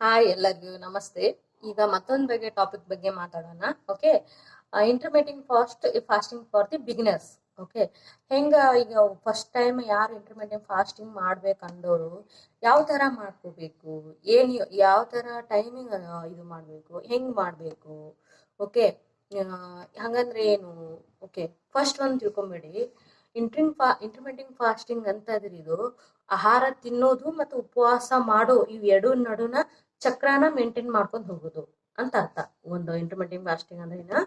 Hi ಎಲ್ಲರಿಗೂ ನಮಸ್ತೆ. ಈಗ ಮತ್ತೊಂದು ಟಾಪಿಕ್ ಬಗ್ಗೆ ಮಾತಾಡೋಣ. Okay, intermediate fasting for the beginners. Okay, ಹೆಂಗ ಈಗ ಫಸ್ಟ್ ಟೈಮ್ ಯಾರು ಇಂಟರ್ಮೀಡಿಯಂಟ್ ಫಾಸ್ಟಿಂಗ್ ಮಾಡ್ಬೇಕಂದೋರು ಯಾವ ತರ ಮಾಡ್ಕೋಬೇಕು, ಏನ್ ಯಾವ ತರ ಟೈಮಿಂಗ್ ಇದು ಮಾಡ್ಬೇಕು, ಹೆಂಗ್ ಮಾಡ್ಬೇಕು. ಓಕೆ, ಹಂಗಂದ್ರೆ ಏನು? ಓಕೆ, ಫಸ್ಟ್ ಒಂದು ತಿಳ್ಕೊಂಬೇಡಿ. ಇಂಟರ್ಮೀಡಿಯಂಟ್ ಫಾಸ್ಟಿಂಗ್ ಅಂತಂದ್ರೆ ಇದು ಆಹಾರ ತಿನ್ನೋದು ಮತ್ತು ಉಪವಾಸ ಮಾಡೋ ಇವ್ ಎರಡು ನಡುನ ಚಕ್ರನ ಮೇಂಟೈನ್ ಮಾಡ್ಕೊಂಡು ಹೋಗೋದು ಅಂತ ಅರ್ಥ. ಒಂದು ಇಂಟರ್ಮೀಡಿಯಂಟ್ ಫಾಸ್ಟಿಂಗ್ ಅಂದ್ರೆ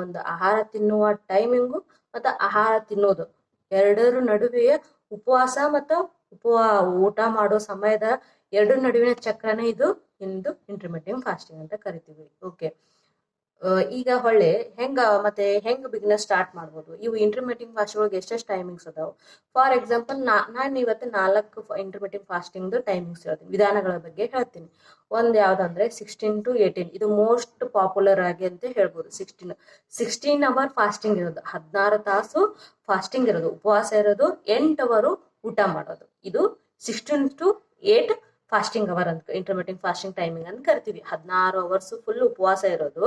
ಒಂದು ಆಹಾರ ತಿನ್ನುವ ಟೈಮಿಂಗು ಮತ್ತು ಆಹಾರ ತಿನ್ನೋದು ಎರಡರ ನಡುವೆ ಉಪವಾಸ ಮತ್ತು ಊಟ ಮಾಡೋ ಸಮಯದ ಎರಡರ ನಡುವಿನ ಚಕ್ರನ ಇದು ಇಂಟರ್ಮೀಡಿಯಂಟ್ ಫಾಸ್ಟಿಂಗ್ ಅಂತ ಕರಿತೀವಿ. ಓಕೆ, ಈಗ ಹೊಳ್ಳೆ ಹೆಂಗ ಬಿಸ್ನೆಸ್ ಸ್ಟಾರ್ಟ್ ಮಾಡ್ಬೋದು. ಇವು ಇಂಟರ್ಮೀಡಿಯಂಟ್ ಫಾಸ್ಟ್ ಒಳಗೆ ಎಷ್ಟೆಷ್ಟು ಟೈಮಿಂಗ್ಸ್ ಅದಾವ. ಫಾರ್ ಎಕ್ಸಾಂಪಲ್, ನಾನು ಇವತ್ತು 4 ಇಂಟರ್ಮೀಡಿಯಂಟ್ ಫಾಸ್ಟಿಂಗ್ ಟೈಮಿಂಗ್ಸ್ ಹೇಳ್ತೀನಿ, ವಿಧಾನಗಳ ಬಗ್ಗೆ ಹೇಳ್ತೀನಿ. ಒಂದು ಯಾವ್ದಂದ್ರೆ 16 to 18. ಇದು ಮೋಸ್ಟ್ ಪಾಪ್ಯುಲರ್ ಆಗಿ ಅಂತ ಹೇಳ್ಬೋದು. 16 ಅವರ್ ಫಾಸ್ಟಿಂಗ್ ಇರೋದು, 16 ತಾಸು ಫಾಸ್ಟಿಂಗ್ ಇರೋದು, ಉಪವಾಸ ಇರೋದು, 8 ಅವರು ಊಟ ಮಾಡೋದು. ಇದು 16 to 8 ಫಾಸ್ಟಿಂಗ್ ಅವರ್ ಅಂತ ಇಂಟರ್ಮೀಡಿಯಂಟ್ ಫಾಸ್ಟಿಂಗ್ ಟೈಮಿಂಗ್ ಅಂತ ಕರಿತೀವಿ. 16 ಅವರ್ಸ್ ಫುಲ್ ಉಪವಾಸ ಇರೋದು,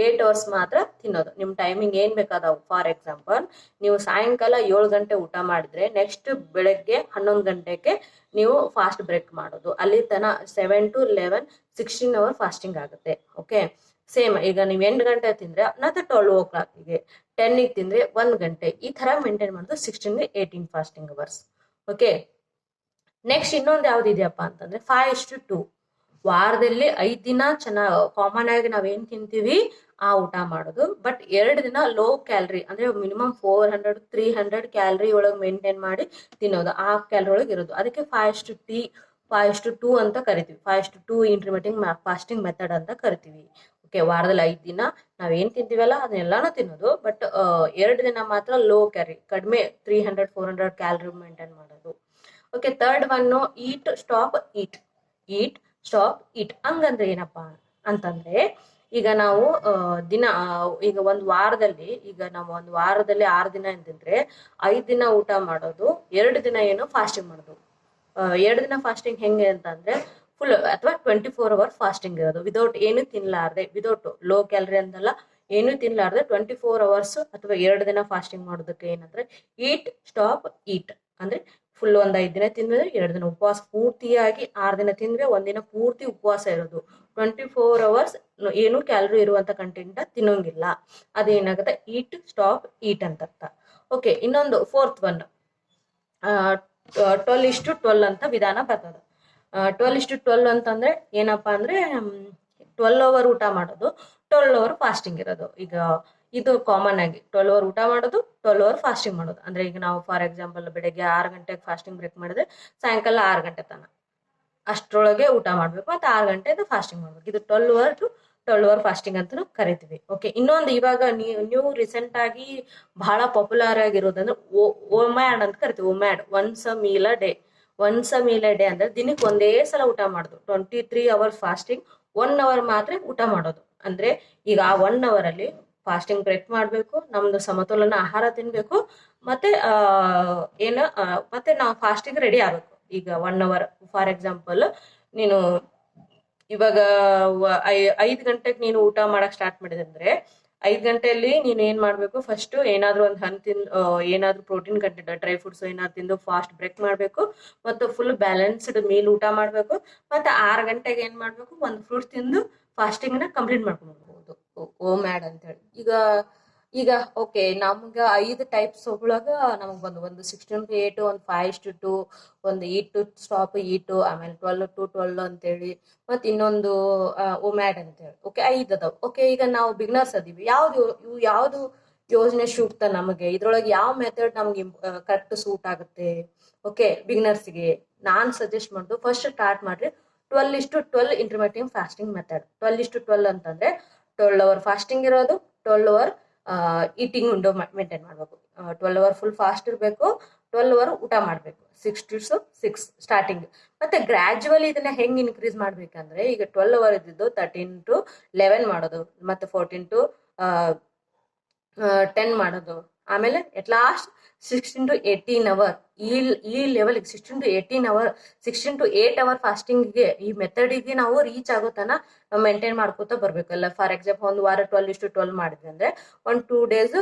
8 ಅವರ್ಸ್ ಮಾತ್ರ ತಿನ್ನೋದು. ನಿಮ್ ಟೈಮಿಂಗ್ ಏನ್ ಬೇಕಾದವು. ಫಾರ್ ಎಕ್ಸಾಂಪಲ್, ನೀವು ಸಾಯಂಕಾಲ 7 ಗಂಟೆ ಊಟ ಮಾಡಿದ್ರೆ ನೆಕ್ಸ್ಟ್ ಬೆಳಗ್ಗೆ 11 ಗಂಟೆಗೆ ನೀವು ಫಾಸ್ಟ್ ಬ್ರೇಕ್ ಮಾಡೋದು. ಅಲ್ಲಿ ತನ 7 to 11 16 ಅವರ್ ಫಾಸ್ಟಿಂಗ್ ಆಗುತ್ತೆ. ಓಕೆ, ಸೇಮ್ ಈಗ ನೀವು 8 ಗಂಟೆ ತಿಂದ್ರೆ ಮತ್ತೆ 12 o'clock 10 ತಿಂದ್ರೆ 1 ಗಂಟೆ, ಈ ತರ ಮೇಂಟೈನ್ ಮಾಡೋದು 16 to 18 fasting hours. Okay, next ಇನ್ನೊಂದು ಯಾವ್ದು ಇದೆಯಪ್ಪ ಅಂತಂದ್ರೆ 5:2. ವಾರದಲ್ಲಿ 5 ದಿನ ಚೆನ್ನಾಗಿ ಕಾಮನ್ ಆಗಿ ನಾವೇನ್ ತಿಂತೀವಿ ಆ ಊಟ ಮಾಡೋದು. ಬಟ್ 2 ದಿನ ಲೋ ಕ್ಯಾಲರಿ ಅಂದ್ರೆ ಮಿನಿಮಮ್ 400-300 ಕ್ಯಾಲರಿ ಒಳಗೆ ಮೇಂಟೈನ್ ಮಾಡಿ ತಿನ್ನೋದು, ಆ ಕ್ಯಾಲರಿ ಒಳಗೆ ಇರೋದು. ಅದಕ್ಕೆ 5:2 ಅಂತ ಕರಿತೀವಿ. 5:2 ಇಂಟರ್ಮೀಡಿಯಂಟ್ ಫಾಸ್ಟಿಂಗ್ ಮೆಥಡ್ ಅಂತ ಕರಿತೀವಿ. ಓಕೆ, ವಾರದಲ್ಲಿ 5 ದಿನ ನಾವೇನ್ ತಿಂತೀವಲ್ಲ ಅದನ್ನೆಲ್ಲಾನು ತಿನ್ನೋದು. ಬಟ್ 2 ದಿನ ಮಾತ್ರ ಲೋ ಕ್ಯಾಲರಿ, ಕಡಿಮೆ 300-400 ಕ್ಯಾಲರಿ ಮೇಂಟೈನ್ ಮಾಡೋದು. ಓಕೆ, ಥರ್ಡ್ ಒನ್ ಈಟ್ ಸ್ಟಾಪ್ ಈಟ್. ಹಂಗಂದ್ರೆ ಏನಪ್ಪಾ ಅಂತಂದ್ರೆ, ಈಗ ನಾವು ಈಗ ಒಂದು ವಾರದಲ್ಲಿ 6 ದಿನ ತಿಂದ್ರೆ 5 ದಿನ ಊಟ ಮಾಡೋದು, 2 ದಿನ ಏನು ಫಾಸ್ಟಿಂಗ್ ಮಾಡೋದು. 2 ದಿನ ಫಾಸ್ಟಿಂಗ್ ಹೆಂಗೆ ಅಂತಂದ್ರೆ ಫುಲ್ ಅಥವಾ 24 ಅವರ್ ಫಾಸ್ಟಿಂಗ್ ಇರೋದು, ವಿದೌಟ್ ಏನು ತಿನ್ಲಾರ್ದೆ, ವಿದೌಟ್ ಲೋ ಕ್ಯಾಲರಿ ಅಂತಲ್ಲ, ಏನು ತಿನ್ಲಾರ್ದೆ 24 ಅವರ್ಸ್ ಅಥವಾ 2 ದಿನ ಫಾಸ್ಟಿಂಗ್ ಮಾಡೋದಕ್ಕೆ ಏನಂದ್ರೆ ಈಟ್ ಸ್ಟಾಪ್ ಈಟ್ ಅಂದ್ರೆ ಫುಲ್ ಒಂದ್ 5 ದಿನ ತಿಂದ್ರೆ 2 ದಿನ ಉಪವಾಸ, ಪೂರ್ತಿಯಾಗಿ 6 ದಿನ ತಿಂದ್ರೆ 1 ದಿನ ಪೂರ್ತಿ ಉಪವಾಸ ಇರೋದು. 24 ಅವರ್ಸ್ ಏನು ಕ್ಯಾಲರಿ ಇರುವಂತ ಕಂಟೆಂಟ್ ತಿನ್ನೋಂಗಿಲ್ಲ. ಅದೇನಾಗುತ್ತೆ ಈಟ್ ಸ್ಟಾಪ್ ಈಟ್ ಅಂತ ಅರ್ಥ. ಓಕೆ, ಇನ್ನೊಂದು ಫೋರ್ತ್ ಒನ್ 12:12 ಅಂತ ವಿಧಾನ ಬರ್ತದೆ. 12:12 ಅಂತಂದ್ರೆ ಏನಪ್ಪಾ ಅಂದ್ರೆ 12 ಅವರ್ ಊಟ ಮಾಡೋದು, 12 ಅವರ್ ಫಾಸ್ಟಿಂಗ್ ಇರೋದು. ಈಗ ಇದು ಕಾಮನ್ ಆಗಿ 12 ಅವರ್ ಊಟ ಮಾಡೋದು, 12 ಅವರ್ ಫಾಸ್ಟಿಂಗ್ ಮಾಡೋದು. ಅಂದ್ರೆ ಈಗ ನಾವು ಫಾರ್ ಎಕ್ಸಾಂಪಲ್ ಬೆಳಗ್ಗೆ 6 ಗಂಟೆಗೆ ಫಾಸ್ಟಿಂಗ್ ಬ್ರೇಕ್ ಮಾಡಿದ್ರೆ ಸಾಯಂಕಾಲ 6 ಗಂಟೆ ತನ ಅಷ್ಟರೊಳಗೆ ಊಟ ಮಾಡ್ಬೇಕು, ಮತ್ತೆ 6 ಗಂಟೆ ಫಾಸ್ಟಿಂಗ್ ಮಾಡ್ಬೇಕು. ಇದು 12 ಅವರ್ ಫಾಸ್ಟಿಂಗ್ ಅಂತ ಕರಿತೀವಿ. ಓಕೆ, ಇನ್ನೊಂದು ಇವಾಗ ನ್ಯೂ ರೀಸೆಂಟ್ ಆಗಿ ಬಹಳ ಪಾಪ್ಯುಲರ್ ಆಗಿರೋದಂದ್ರೆ ಓಮ್ಯಾಡ್ ಅಂತ ಕರಿತೀವಿ. ಓಮ್ಯಾಡ್ ಒನ್ಸ್ ಅ ಮೀಲ್ ಡೇ ಅಂದ್ರೆ ದಿನಕ್ಕೆ ಒಂದೇ ಸಲ ಊಟ ಮಾಡೋದು. 23 ಅವರ್ಸ್ ಫಾಸ್ಟಿಂಗ್, 1 ಅವರ್ ಮಾತ್ರ ಊಟ ಮಾಡೋದು. ಅಂದ್ರೆ ಈಗ ಆ 1 ಅವರ್ ಅಲ್ಲಿ ಫಾಸ್ಟಿಂಗ್ ಬ್ರೇಕ್ ಮಾಡ್ಬೇಕು, ನಮ್ದು ಸಮತೋಲನ ಆಹಾರ ತಿನ್ಬೇಕು, ಮತ್ತೆ ಮತ್ತೆ ನಾವು ಫಾಸ್ಟಿಂಗ್ ರೆಡಿ ಆಗ್ಬೇಕು. ಈಗ 1 ಅವರ್ ಫಾರ್ ಎಕ್ಸಾಂಪಲ್, ನೀನು ಇವಾಗ 5 ಗಂಟೆಗೆ ನೀನು ಊಟ ಮಾಡಕ್ ಸ್ಟಾರ್ಟ್ ಮಾಡಿದೆ ಅಂದ್ರೆ 5 ಗಂಟೆಯಲ್ಲಿ ನೀನು ಏನ್ ಮಾಡ್ಬೇಕು, ಫಸ್ಟ್ ಏನಾದ್ರೂ ಒಂದು ಹಣ್ಣು ತಿಂದು, ಏನಾದ್ರೂ ಪ್ರೋಟೀನ್ ಕಂಟೆಂಟ್ ಡ್ರೈ ಫ್ರೂಟ್ಸ್ ಏನಾದ್ರು ತಿಂದು ಫಾಸ್ಟ್ ಬ್ರೇಕ್ ಮಾಡ್ಬೇಕು, ಮತ್ತು ಫುಲ್ ಬ್ಯಾಲೆನ್ಸ್ಡ್ ಮೀಲ್ ಊಟ ಮಾಡ್ಬೇಕು. ಮತ್ತೆ 6 ಗಂಟೆಗೆ ಏನ್ ಮಾಡ್ಬೇಕು, ಒಂದು ಫ್ರೂಟ್ಸ್ ತಿಂದು ಫಾಸ್ಟಿಂಗ್ ನ ಕಂಪ್ಲೀಟ್ ಮಾಡ್ಕೊಬಹುದು. ಓಮ್ಯಾಡ್ ಅಂತ ಹೇಳಿ. ಈಗ ಓಕೆ, ನಮ್ಗ 5 ಟೈಪ್ಸ್ ಒಳಗ ನಮಗ್ ಒಂದು 16 to 8, ಒಂದು 5:2, ಒಂದು ಈಟ್ ಟು ಸ್ಟಾಪ್ ಈಟ್, ಆಮೇಲೆ 12 to 12 ಅಂತೇಳಿ, ಮತ್ತೆ ಇನ್ನೊಂದು ಓಮ್ಯಾಡ್ ಅಂತ ಹೇಳಿ. ಓಕೆ, 5 ಅದಾವ. ಓಕೆ, ಈಗ ನಾವು ಬಿಗ್ನರ್ಸ್ ಅದೀವಿ, ಯಾವ್ದು ಯೋಜನೆ ಸೂಕ್ತ ನಮಗೆ, ಇದ್ರೊಳಗೆ ಯಾವ ಮೆಥಡ್ ನಮ್ಗೆ ಕರೆಕ್ಟ್ ಸೂಟ್ ಆಗುತ್ತೆ. ಓಕೆ, ಬಿಗ್ನರ್ಸ್ಗೆ ನಾನ್ ಸಜೆಸ್ಟ್ ಮಾಡೋದು ಫಸ್ಟ್ ಸ್ಟಾರ್ಟ್ ಮಾಡ್ರಿ 12:12 ಇಂಟರ್ಮೀಡಿಯಂಟ್ ಫಾಸ್ಟಿಂಗ್ ಮೆಥಡ್. 12:12 ಅಂತಂದ್ರೆ 12 ಅವರ್ ಫಾಸ್ಟಿಂಗ್ ಇರೋದು, 12 ಅವರ್ ಈಟಿಂಗ್ ವಿಂಡೋ ಮೇಂಟೈನ್ ಮಾಡ್ಬೇಕು. 12 ಅವರ್ ಫುಲ್ ಫಾಸ್ಟ್ ಇರಬೇಕು, 12 ಅವರ್ ಊಟ ಮಾಡ್ಬೇಕು. 6 to 6 ಸ್ಟಾರ್ಟಿಂಗ್. ಮತ್ತೆ ಗ್ರಾಜುವಲಿ ಇದನ್ನ ಹೆಂಗ್ ಇನ್ಕ್ರೀಸ್ ಮಾಡ್ಬೇಕಂದ್ರೆ, ಈಗ 12 ಅವರ್ ಇದ್ದಿದ್ದು 13 to 11 ಮಾಡೋದು, ಮತ್ತೆ 14 to 10 ಮಾಡೋದು, ಆಮೇಲೆ ಎಟ್ ಲಾಸ್ಟ್ 16 to 18 hour ಈ ಲೆವೆಲ್ಗೆ 16 to 18 hour 16 to 8 hour ಫಾಸ್ಟಿಂಗ್ಗೆ ಈ ಮೆಥಡಿಗೆ ನಾವು ರೀಚ್ ಆಗೋತನ ನಾವು ಮೇಂಟೈನ್ ಮಾಡ್ಕೋತಾ ಬರ್ಬೇಕಲ್ಲ. ಫಾರ್ ಎಕ್ಸಾಂಪಲ್ ಒಂದು ವಾರ 12:12 ಮಾಡಿದ್ವಿ ಅಂದ್ರೆ ಒಂದು 2 days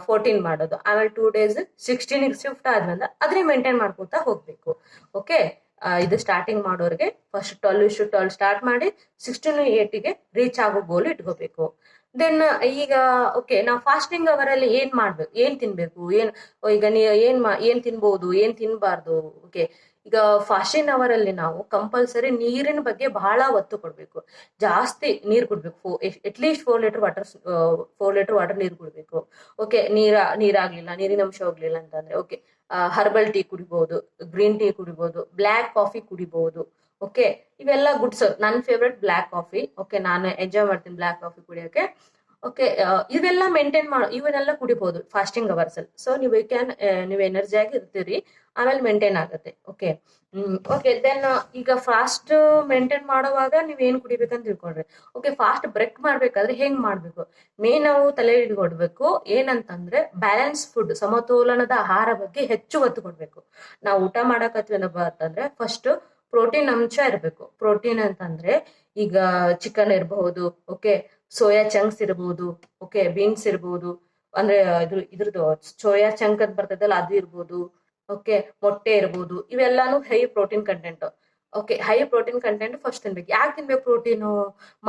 14 ಮಾಡೋದು, ಆಮೇಲೆ 2 days 16 ಶಿಫ್ಟ್ ಆದ್ಮೇಲೆ ಅದ್ರಿಗೆ ಮೇಂಟೈನ್ ಮಾಡ್ಕೋತಾ ಹೋಗ್ಬೇಕು. ಓಕೆ, ಇದು ಸ್ಟಾರ್ಟಿಂಗ್ ಮಾಡೋರಿಗೆ ಫಸ್ಟ್ 12:12 ಸ್ಟಾರ್ಟ್ ಮಾಡಿ 16:8ಗೆ ರೀಚ್ ಆಗೋ ಗೋಲ್ ಇಟ್ಕೋಬೇಕು. ದೆನ್ ಈಗ ಓಕೆ, ನಾವು ಫಾಸ್ಟಿಂಗ್ ಅವರಲ್ಲಿ ಏನ್ ಮಾಡ್ಬೇಕು, ಏನ್ ತಿನ್ಬೇಕು, ಈಗ ಏನ್ ತಿನ್ಬಹುದು, ಏನ್ ತಿನ್ಬಾರ್ದು. ಓಕೆ, ಈಗ ಫಾಸ್ಟಿಂಗ್ ಅವರಲ್ಲಿ ನಾವು ಕಂಪಲ್ಸರಿ ನೀರಿನ ಬಗ್ಗೆ ಬಹಳ ಒತ್ತು ಕೊಡ್ಬೇಕು. ಜಾಸ್ತಿ ನೀರ್ ಕುಡ್ಬೇಕು, ಅಟ್ಲೀಸ್ಟ್ 4 ಲೀಟರ್ ವಾಟರ್ ನೀರ್ ಕುಡ್ಬೇಕು. ಓಕೆ, ನೀರಾಗ್ಲಿಲ್ಲ, ನೀರಿನ ಅಂಶ ಹೋಗ್ಲಿಲ್ಲ ಅಂತಂದ್ರೆ ಓಕೆ, ಹರ್ಬಲ್ ಟೀ ಕುಡಿಬಹುದು, ಗ್ರೀನ್ ಟೀ ಕುಡಿಬಹುದು, ಬ್ಲ್ಯಾಕ್ ಕಾಫಿ ಕುಡಿಬಹುದು. ಓಕೆ, ಇವೆಲ್ಲ ಗುಡ್ಸ್. ನನ್ನ ಫೇವ್ರೆಟ್ ಬ್ಲ್ಯಾಕ್ ಕಾಫಿ. ಓಕೆ, ನಾನು ಎಂಜಾಯ್ ಮಾಡ್ತೀನಿ ಬ್ಲ್ಯಾಕ್ ಕಾಫಿ ಕುಡಿಯೋಕೆ. ಓಕೆ, ಇವೆಲ್ಲ ಮೇಂಟೈನ್ ಇವನ್ನೆಲ್ಲ ಕುಡಿಬಹುದು ಫಾಸ್ಟಿಂಗ್ ಅವರ್ಸ್ ಅಲ್ಲಿ. ಸೊ ನೀವು ಎನರ್ಜಿ ಆಗಿ ಇರ್ತೀರಿ, ಆಮೇಲೆ ಮೇಂಟೈನ್ ಆಗುತ್ತೆ. ಓಕೆ, ಓಕೆ, ದೆನ್ ಈಗ ಫಾಸ್ಟ್ ಮೇಂಟೈನ್ ಮಾಡುವಾಗ ನೀವ್ ಏನ್ ಕುಡಿಬೇಕಂತ ತಿಳ್ಕೊಂಡ್ರಿ. ಓಕೆ, ಫಾಸ್ಟ್ ಬ್ರೇಕ್ ಮಾಡ್ಬೇಕಾದ್ರೆ ಹೆಂಗ್ ಮಾಡ್ಬೇಕು, ಮೇನ್ ನಾವು ತಲೆ ಹಿಡ್ಕೊಡ್ಬೇಕು ಏನಂತಂದ್ರೆ ಬ್ಯಾಲೆನ್ಸ್ ಫುಡ್, ಸಮತೋಲನದ ಆಹಾರ ಬಗ್ಗೆ ಹೆಚ್ಚು ಒತ್ತು ಕೊಡ್ಬೇಕು. ನಾವು ಊಟ ಮಾಡಕತ್ವಿ ಅಂತಂದ್ರೆ ಫಸ್ಟ್ ಪ್ರೋಟೀನ್ ಅಂಶ ಇರಬೇಕು. ಪ್ರೋಟೀನ್ ಅಂತಂದ್ರೆ ಈಗ ಚಿಕನ್ ಇರಬಹುದು, ಓಕೆ, ಸೋಯಾ ಚಂಕ್ಸ್ ಇರಬಹುದು, ಓಕೆ, ಬೀನ್ಸ್ ಇರಬಹುದು, ಅಂದ್ರೆ ಇದ್ರದ್ದು ಸೋಯಾ ಚಂಕ್ ಅಂತ ಬರ್ತದಲ್ಲ ಅದು ಇರ್ಬೋದು. ಓಕೆ, ಮೊಟ್ಟೆ ಇರ್ಬೋದು, ಇವೆಲ್ಲಾನು high protein content. Okay, high protein content first ತಿನ್ಬೇಕು. ಯಾಕೆ ತಿನ್ಬೇಕು ಪ್ರೋಟೀನು?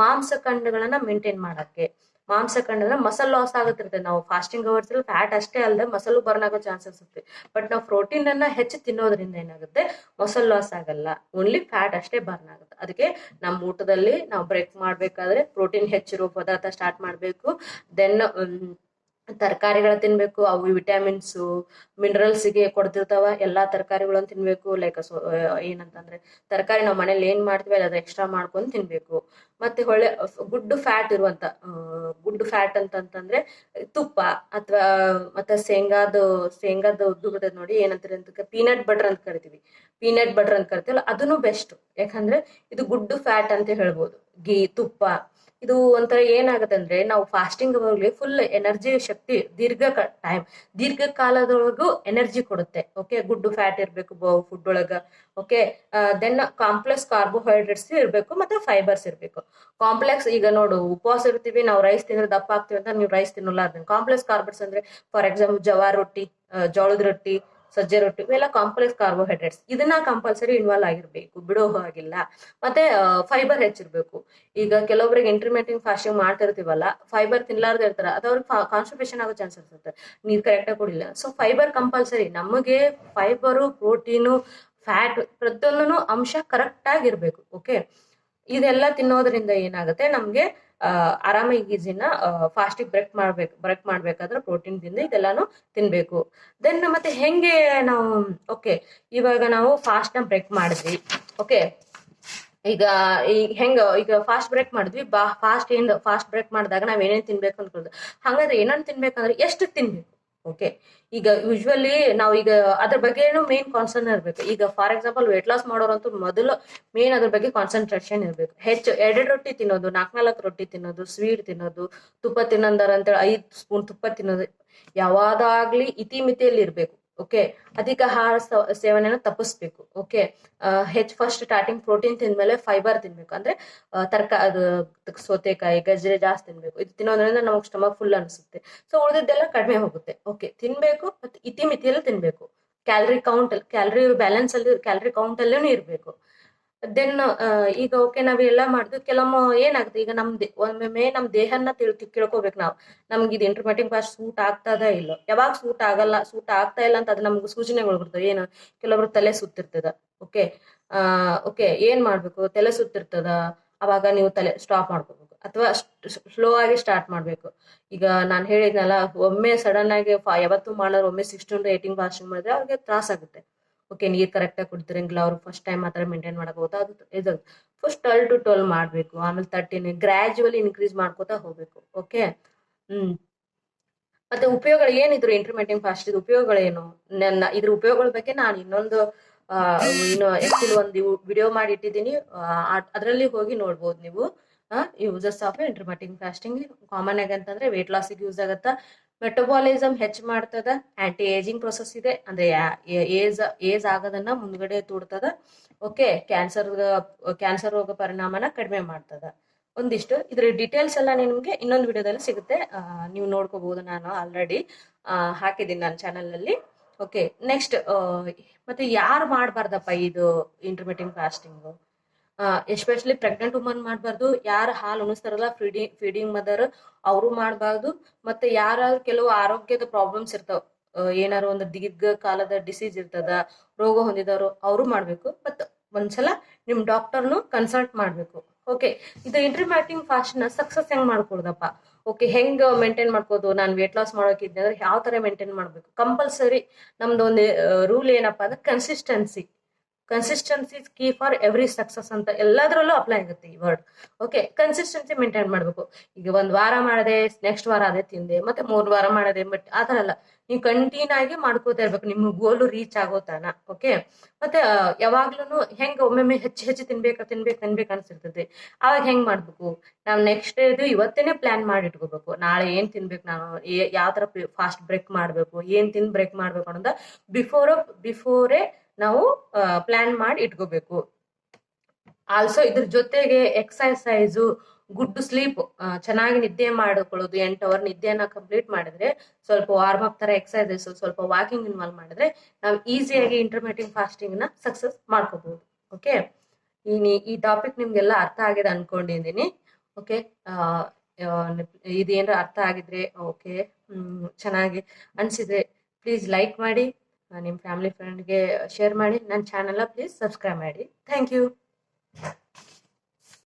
ಮಾಂಸಖಂಡಗಳನ್ನ ಮೇಂಟೈನ್ ಮಾಡಕ್ಕೆ. ಮಾಂಸಖಂಡ ಅಂದ್ರೆ ಮಸಲ್ ಲಾಸ್ ಆಗುತ್ತಿರುತ್ತೆ. ನಾವು ಫಾಸ್ಟಿಂಗ್ ಅವರ್ಸ್ ಅಲ್ಲಿ ಫ್ಯಾಟ್ ಅಷ್ಟೇ ಅಲ್ಲದೆ ಮಸಲ್ ಬರ್ನ್ ಆಗೋ ಚಾನ್ಸಸ್ ಇರುತ್ತೆ. ಬಟ್ ನಾವು ಪ್ರೋಟೀನ್ ಅನ್ನ ಹೆಚ್ಚು ತಿನ್ನೋದ್ರಿಂದ ಏನಾಗುತ್ತೆ, ಮಸಲ್ ಲಾಸ್ ಆಗಲ್ಲ, ಓನ್ಲಿ ಫ್ಯಾಟ್ ಅಷ್ಟೇ ಬರ್ನ್ ಆಗುತ್ತೆ. ಅದಕ್ಕೆ ನಮ್ಮ ಊಟದಲ್ಲಿ ನಾವು ಬ್ರೇಕ್ ಮಾಡ್ಬೇಕಾದ್ರೆ ಪ್ರೋಟೀನ್ ಹೆಚ್ಚಿರೋ ಪದಾರ್ಥ ಸ್ಟಾರ್ಟ್ ಮಾಡ್ಬೇಕು. ದೆನ್ ತರಕಾರಿಗಳ ತಿನ್ಬೇಕು, ಅವು ವಿಟಮಿನ್ಸ್ ಮಿನರಲ್ಸ್ ಗೆ ಕೊಡ್ತಿರ್ತಾವ. ಎಲ್ಲಾ ತರಕಾರಿಗಳನ್ನ ತಿನ್ಬೇಕು. ಲೈಕ್ ಏನಂತಂದ್ರೆ ತರಕಾರಿ ನಾವು ಮನೇಲಿ ಏನ್ ಮಾಡ್ತೀವಿ ಅದ್ರ ಎಕ್ಸ್ಟ್ರಾ ಮಾಡ್ಕೊಂಡು ತಿನ್ಬೇಕು. ಮತ್ತೆ ಒಳ್ಳೆ ಗುಡ್ ಫ್ಯಾಟ್ ಇರುವಂತ ಗುಡ್ ಫ್ಯಾಟ್ ಅಂತಂದ್ರೆ ತುಪ್ಪ ಅಥವಾ ಮತ್ತೆ ಶೇಂಗಾದ ಉದ್ದು ಬರ್ತದೆ ನೋಡಿ, ಏನಂತಾರೆ ಅಂತ ಪೀನಟ್ ಬಟರ್ ಅಂತ ಕರಿತೀವಿ. ಪೀನಟ್ ಬಟರ್ ಅಂತ ಕರಿತೀವಲ್ಲ, ಅದನ್ನು ಬೆಸ್ಟ್. ಯಾಕಂದ್ರೆ ಇದು ಗುಡ್ ಫ್ಯಾಟ್ ಅಂತ ಹೇಳ್ಬೋದು. ಗೀ, ತುಪ್ಪ, ಇದು ಒಂಥರ ಏನಾಗುತ್ತೆ ಅಂದ್ರೆ ನಾವು ಫಾಸ್ಟಿಂಗ್ ಅವಾಗಲೇ ಫುಲ್ ಎನರ್ಜಿ ಶಕ್ತಿ ದೀರ್ಘ ಕಾಲದೊಳಗೂ ಎನರ್ಜಿ ಕೊಡುತ್ತೆ. ಓಕೆ, ಗುಡ್ ಫ್ಯಾಟ್ ಇರ್ಬೇಕು ಫುಡ್ ಒಳಗ. ಓಕೆ, ದೆನ್ ಕಾಂಪ್ಲೆಕ್ಸ್ ಕಾರ್ಬೋಹೈಡ್ರೇಟ್ಸ್ ಇರ್ಬೇಕು, ಮತ್ತೆ ಫೈಬರ್ಸ್ ಇರ್ಬೇಕು. ಕಾಂಪ್ಲೆಕ್ಸ್, ಈಗ ನೋಡು ಉಪವಾಸ ಇರ್ತೀವಿ ನಾವು, ರೈಸ್ ತಿಂದ್ರೆ ದಪ್ಪ ಆಗ್ತೀವಿ ಅಂತ ನೀವು ರೈಸ್ ತಿನ್ನಲ್ಲ. ಕಾಂಪ್ಲೆಕ್ಸ್ ಕಾರ್ಬೋಸ್ ಅಂದ್ರೆ ಫಾರ್ ಎಕ್ಸಾಂಪಲ್ ಜವಾರ್ ರೊಟ್ಟಿ, ಜೋಳದ ರೊಟ್ಟಿ, ಸಜ್ಜೆ ರೊಟ್ಟಿ, ಇವೆಲ್ಲ ಕಾಂಪ್ಲೆಕ್ಸ್ ಕಾರ್ಬೋಹೈಡ್ರೇಟ್ಸ್. ಇದನ್ನ ಕಂಪಲ್ಸರಿ ಇನ್ವಾಲ್ವ್ ಆಗಿರ್ಬೇಕು, ಬಿಡೋ ಹಾಗಿಲ್ಲ. ಮತ್ತೆ ಫೈಬರ್ ಹೆಚ್ಚಿರ್ಬೇಕು. ಈಗ ಕೆಲವೊಬ್ಬರಿಗೆ ಇಂಟರ್ಮಿಟೆಂಟ್ ಫಾಸ್ಟಿಂಗ್ ಮಾಡ್ತಿರ್ತೀವಲ್ಲ, ಫೈಬರ್ ತಿನ್ಲಾರ್ದೆ ಇರ್ತಾರ, ಅದು ಅವ್ರಿಗೆ ಕಾನ್ಸ್ಟಿಪೇಷನ್ ಆಗೋ ಚಾನ್ಸಸ್ ಇರುತ್ತೆ, ನೀರ್ ಕರೆಕ್ಟ್ ಆಗಿ ಕುಡಿಲ್ಲ. So fibre compulsory. ನಮಗೆ ಫೈಬರು, ಪ್ರೋಟೀನು, ಫ್ಯಾಟ್ ಪ್ರತಿಯೊಂದನು ಅಂಶ ಕರೆಕ್ಟ್ ಆಗಿರ್ಬೇಕು. ಓಕೆ, ಇದೆಲ್ಲ ತಿನ್ನೋದ್ರಿಂದ ಏನಾಗುತ್ತೆ ನಮ್ಗೆ ಆರಾಮಾಗಿ ಈಸಿನ ಫಾಸ್ಟಿಗೆ ಬ್ರೇಕ್ ಮಾಡ್ಬೇಕಾದ್ರೆ ಪ್ರೋಟೀನ್ ತಿಂದು ಇದೆಲ್ಲಾನು ತಿನ್ಬೇಕು. ದೆನ್ ಮತ್ತೆ ಹೆಂಗೆ ನಾವು ಓಕೆ, ಇವಾಗ ನಾವು ಫಾಸ್ಟ್ ನ ಬ್ರೇಕ್ ಮಾಡಿದ್ವಿ. ಓಕೆ, ಈಗ ಈಗ ಫಾಸ್ಟ್ ಬ್ರೇಕ್ ಮಾಡಿದ್ವಿ. ಫಾಸ್ಟ್ ಬ್ರೇಕ್ ಮಾಡಿದಾಗ ನಾವ್ ಏನೇನ್ ತಿನ್ಬೇಕು ಅನ್ಕೊಳ್ಳೋದು. ಹಾಗಾದ್ರೆ ಏನೇನ್ ತಿನ್ಬೇಕಂದ್ರೆ ಎಷ್ಟು ತಿನ್ಬೇಕು. ಓಕೆ, ಈಗ ಯೂಶ್ವಲಿ ನಾವು ಈಗ ಅದ್ರ ಬಗ್ಗೆ ಮೇನ್ ಕಾನ್ಸರ್ನ್ ಇರ್ಬೇಕು. ಈಗ ಫಾರ್ ಎಕ್ಸಾಂಪಲ್ ವೇಟ್ ಲಾಸ್ ಮಾಡೋರಂತೂ ಮೊದಲು ಮೇನ್ ಅದ್ರ ಬಗ್ಗೆ ಕಾನ್ಸಂಟ್ರೇಷನ್ ಇರ್ಬೇಕು. ಹೆಚ್ಚು 2 ರೊಟ್ಟಿ ತಿನ್ನೋದು, 4 ರೊಟ್ಟಿ ತಿನ್ನೋದು, ಸ್ವೀಟ್ ತಿನ್ನೋದು, ತುಪ್ಪ ತಿನ್ನಂದಾರ ಅಂತೇಳಿ 5 ಸ್ಪೂನ್ ತುಪ್ಪ ತಿನ್ನೋದು ಯಾವಾದಾಗ್ಲಿ ಇತಿಮಿತಿಯಲ್ಲಿ ಇರ್ಬೇಕು. ಓಕೆ, ಅಧಿಕ ಆಹಾರ ಸೇವನೆಯನ್ನು ತಪ್ಪಿಸ್ಬೇಕು. ಓಕೆ, ಫಸ್ಟ್ ಸ್ಟಾರ್ಟಿಂಗ್ ಪ್ರೋಟೀನ್ ತಿಂದ್ಮೇಲೆ ಫೈಬರ್ ತಿನ್ಬೇಕು. ಅಂದ್ರೆ ಅದು ಸೌತೆಕಾಯಿ, ಗಜ್ಜರಿ ಜಾಸ್ತಿ ತಿನ್ಬೇಕು. ಇದು ತಿನ್ನೋದ್ರಿಂದ ನಮಗ್ ಸ್ಟಮಕ್ ಫುಲ್ ಅನ್ಸುತ್ತೆ. ಸೊ ಉಳಿದಿದ್ದೆಲ್ಲ ಕಡಿಮೆ ಹೋಗುತ್ತೆ. ಓಕೆ, ತಿನ್ಬೇಕು, ಮತ್ತೆ ಇತಿಮಿತಿಯಲ್ಲಿ ತಿನ್ಬೇಕು. ಕ್ಯಾಲರಿ ಬ್ಯಾಲೆನ್ಸ್ ಅಲ್ಲಿ, ಕ್ಯಾಲರಿ ಕೌಂಟ್ ಅಲ್ಲೂ ಇರ್ಬೇಕು. ದೆನ್ ಈಗ ಓಕೆ, ನಾವೆಲ್ಲ ಮಾಡಿದ್ವಿ. ಕೆಲವೊಮ್ಮೆ ಏನಾಗುತ್ತೆ, ಈಗ ಒಮ್ಮೊಮ್ಮೆ ನಮ್ ದೇಹನ ಕೇಳ್ಕೋಬೇಕು ನಾವು, ನಮ್ಗೆ ಇದು ಇಂಟರ್ಮಿಟೆಂಟ್ ಫಾಸ್ಟ್ ಸೂಟ್ ಆಗ್ತದ ಇಲ್ಲೋ. ಯಾವಾಗ ಸೂಟ್ ಆಗ್ತಾ ಇಲ್ಲ ಅಂತ ಅದು ನಮ್ಗೆ ಸೂಚನೆಗಳು ಬರ್ತವೆ. ಏನು, ಕೆಲವೊಬ್ರು ತಲೆ ಸುತ್ತಿರ್ತದ. ಓಕೆ, ಓಕೆ, ಏನ್ ಮಾಡ್ಬೇಕು, ತಲೆ ಸುತ್ತಿರ್ತದ, ಅವಾಗ ನೀವು ತಲೆ ಸ್ಟಾಪ್ ಮಾಡ್ಕೋಬೇಕು, ಅಥವಾ ಸ್ಲೋ ಆಗಿ ಸ್ಟಾರ್ಟ್ ಮಾಡ್ಬೇಕು. ಈಗ ನಾನು ಹೇಳಿದ್ನಲ್ಲ, ಒಮ್ಮೆ ಸಡನ್ ಆಗಿ ಯಾವತ್ತು ಮಾಡೋರು ಒಮ್ಮೆ 16 to 18 ಫಾಸ್ಟಿಂಗ್ ಮಾಡಿದ್ರೆ ಅವ್ರಿಗೆ ತ್ರಾಸ ಆಗುತ್ತೆ. ಓಕೆ, ನೀರ್ ಕರೆಕ್ಟ್ ಆಗಿ ಕುಡ್ತಿರಂಗಿಲ್ಲ, ಅವ್ರು ಫಸ್ಟ್ ಟೈಮ್ ಮಾತ್ರ ಮೇಂಟೈನ್ ಮಾಡಕ್ ಹೋಗ್ತಾ ಇದು ಫಸ್ಟ್ 12 to 12 ಮಾಡ್ಬೇಕು. ಆಮೇಲೆ 13 ಗ್ರಾಜುವಲಿ ಇನ್ಕ್ರೀಸ್ ಮಾಡ್ಕೋತಾ ಹೋಗ್ಬೇಕು. ಓಕೆ, ಮತ್ತೆ ಉಪಯೋಗಗಳು ಏನಿದ್ರು ಇಂಟರ್ಮಿಟೆಂಟ್ ಫಾಸ್ಟ್ ಉಪಯೋಗಗಳೇನು, ಇದ್ರ ಉಪಯೋಗಗಳ ಬಗ್ಗೆ ನಾನು ಇನ್ನೊಂದು ಆಕ್ಚುಲಿ ಒಂದು ವಿಡಿಯೋ ಮಾಡಿ ಇಟ್ಟಿದ್ದೀನಿ, ಅದರಲ್ಲಿ ಹೋಗಿ ನೋಡ್ಬೋದು ನೀವು. Uses of intermittent fasting common ಆಗಿ ಅಂತಂದ್ರೆ ವೇಟ್ ಲಾಸಿಗೆ ಯೂಸ್ ಆಗತ್ತಾ, ಮೆಟಬಾಲಿಸಮ್ ಹೆಚ್ಚು ಮಾಡ್ತದ, ಆಂಟಿ ಏಜಿಂಗ್ ಪ್ರೊಸೆಸ್ ಇದೆ ಅಂದ್ರೆ ಏಜ್ ಆಗೋದನ್ನ ಮುಂದ್ಗಡೆ ತೂಡ್ತದ. ಓಕೆ, ಕ್ಯಾನ್ಸರ್ ರೋಗ ಪರಿಣಾಮನ ಕಡಿಮೆ ಮಾಡ್ತದ. ಒಂದಿಷ್ಟು ಇದ್ರ ಡೀಟೇಲ್ಸ್ ಎಲ್ಲ ನಿಮ್ಗೆ ಇನ್ನೊಂದು ವಿಡಿಯೋದಲ್ಲಿ ಸಿಗುತ್ತೆ, ನೀವು ನೋಡ್ಕೋಬಹುದು. ನಾನು ಆಲ್ರೆಡಿ ಹಾಕಿದ್ದೀನಿ ನನ್ನ ಚಾನಲ್ ಅಲ್ಲಿ. ಓಕೆ, ನೆಕ್ಸ್ಟ್ ಮತ್ತೆ ಯಾರು ಮಾಡಬಾರ್ದಪ್ಪ ಇದು intermittent fasting? Especially pregnant woman ಮಾಡಬಾರ್ದು, ಯಾರು ಹಾಲು ಉಣಿಸ್ತಾರಲ್ಲ ಫೀಡಿಂಗ್ ಮದರ್ ಅವರು ಮಾಡಬಾರ್ದು, ಮತ್ತೆ ಯಾರು ಕೆಲವು ಆರೋಗ್ಯದ ಪ್ರಾಬ್ಲಮ್ಸ್ ಇರ್ತಾವ, ಏನಾರು ಒಂದು ದೀರ್ಘಕಾಲದ ಡಿಸೀಸ್ ಇರ್ತದ, ರೋಗ ಹೊಂದಿದವರು ಅವರು ಮಾಡ್ಬೇಕು. ಮತ್ ಒಂದ್ಸಲ ನಿಮ್ ಡಾಕ್ಟರ್ನು ಕನ್ಸಲ್ಟ್ ಮಾಡ್ಬೇಕು. ಓಕೆ, ಇದು ಇಂಟರ್ಮಿಟೆಂಟ್ ಫಾಸ್ಟ್ ನ ಸಕ್ಸಸ್ ಹೆಂಗ್ ಮಾಡ್ಕೊಳ್ದಪ್ಪ? ಓಕೆ, ಹೆಂಗ್ ಮೇಂಟೈನ್ ಮಾಡ್ಕೋದು? ನಾನು ವೇಟ್ ಲಾಸ್ ಮಾಡೋಕಿದ್ದೆ ಅಂದ್ರೆ ಯಾವ ತರ ಮೇಂಟೈನ್ ಮಾಡ್ಬೇಕು? ಕಂಪಲ್ಸರಿ ನಮ್ದು ಒಂದು ರೂಲ್ ಏನಪ್ಪಾ ಅಂದ್ರೆ consistency is key for every success ಅಂತ ಎಲ್ಲದರಲ್ಲೂ ಅಪ್ಲೈ ಆಗುತ್ತೆ ಈ ವರ್ಡ್. ಓಕೆ, ಕನ್ಸಿಸ್ಟೆನ್ಸಿ ಮೇಂಟೈನ್ ಮಾಡ್ಬೇಕು. ಈಗ ಒಂದ್ ವಾರ ಮಾಡದೆ ನೆಕ್ಸ್ಟ್ ವಾರ ಅದೇ ತಿಂದೆ, ಮತ್ತೆ 3 ವಾರ ಮಾಡದೆ, ಬಟ್ ಆತರ ಅಲ್ಲ, ನೀವು ಕಂಟಿನ್ಯೂ ಆಗಿ ಮಾಡ್ಕೋತಾ ಇರ್ಬೇಕು ನಿಮ್ ಗೋಲ್ ರೀಚ್ ಆಗೋ ತನ. ಓಕೆ, ಮತ್ತೆ ಯಾವಾಗ್ಲೂ ಹೆಂಗ್ ಒಮ್ಮೊಮ್ಮೆ ಹೆಚ್ಚು ತಿನ್ಬೇಕು ಅನ್ಸಿರ್ತದೆ, ಅವಾಗ ಹೆಂಗ್ ಮಾಡ್ಬೇಕು? ನಾವ್ ನೆಕ್ಸ್ಟ್ ಇದು ಇವತ್ತೇನೆ ಪ್ಲಾನ್ ಮಾಡಿ ಇಟ್ಕೋಬೇಕು. ನಾಳೆ ಏನ್ ತಿನ್ಬೇಕು, ನಾನು ಯಾವ ತರ ಫಾಸ್ಟ್ ಬ್ರೇಕ್ ಮಾಡ್ಬೇಕು, ಏನ್ ಬ್ರೇಕ್ ಮಾಡ್ಬೇಕು ಅನ್ನೋದ ಬಿಫೋರೇ ನಾವು ಪ್ಲಾನ್ ಮಾಡಿ ಇಟ್ಕೋಬೇಕು. ಆಲ್ಸೋ ಇದ್ರ ಜೊತೆಗೆ ಎಕ್ಸರ್ಸೈಸು, ಗುಡ್ ಸ್ಲೀಪ್, ಚೆನ್ನಾಗಿ ನಿದ್ದೆ ಮಾಡಿಕೊಳ್ಳೋದು, 8 ಅವರ್ ನಿದ್ದೆಯನ್ನ ಕಂಪ್ಲೀಟ್ ಮಾಡಿದ್ರೆ, ಸ್ವಲ್ಪ ವಾರ್ಮ್ ಅಪ್ ತರ ಎಕ್ಸರ್ಸೈಸಸ್, ಸ್ವಲ್ಪ ವಾಕಿಂಗ್ ಇನ್ವಾಲ್ವ್ ಮಾಡಿದ್ರೆ ನಾವು ಈಸಿಯಾಗಿ ಇಂಟರ್ಮಿಟೆಂಟ್ ಫಾಸ್ಟಿಂಗ್ ನ ಸಕ್ಸಸ್ ಮಾಡ್ಕೋಬಹುದು. ಓಕೆ, ಈ ಟಾಪಿಕ್ ನಿಮ್ಗೆಲ್ಲ ಅರ್ಥ ಆಗಿದೆ ಅನ್ಕೊಂಡಿದ್ದೀನಿ. ಓಕೆ, ಇದೇನಾರ ಅರ್ಥ ಆಗಿದ್ರೆ, ಓಕೆ, ಚೆನ್ನಾಗಿ ಅನ್ಸಿದ್ರೆ ಪ್ಲೀಸ್ ಲೈಕ್ ಮಾಡಿ, ನಿಮ್ಮ ಫ್ಯಾಮಿಲಿ ಫ್ರೆಂಡ್ಗೆ ಶೇರ್ ಮಾಡಿ, ನನ್ನ ಚಾನಲ್ನ ಪ್ಲೀಸ್ ಸಬ್ಸ್ಕ್ರೈಬ್ ಮಾಡಿ. Thank you.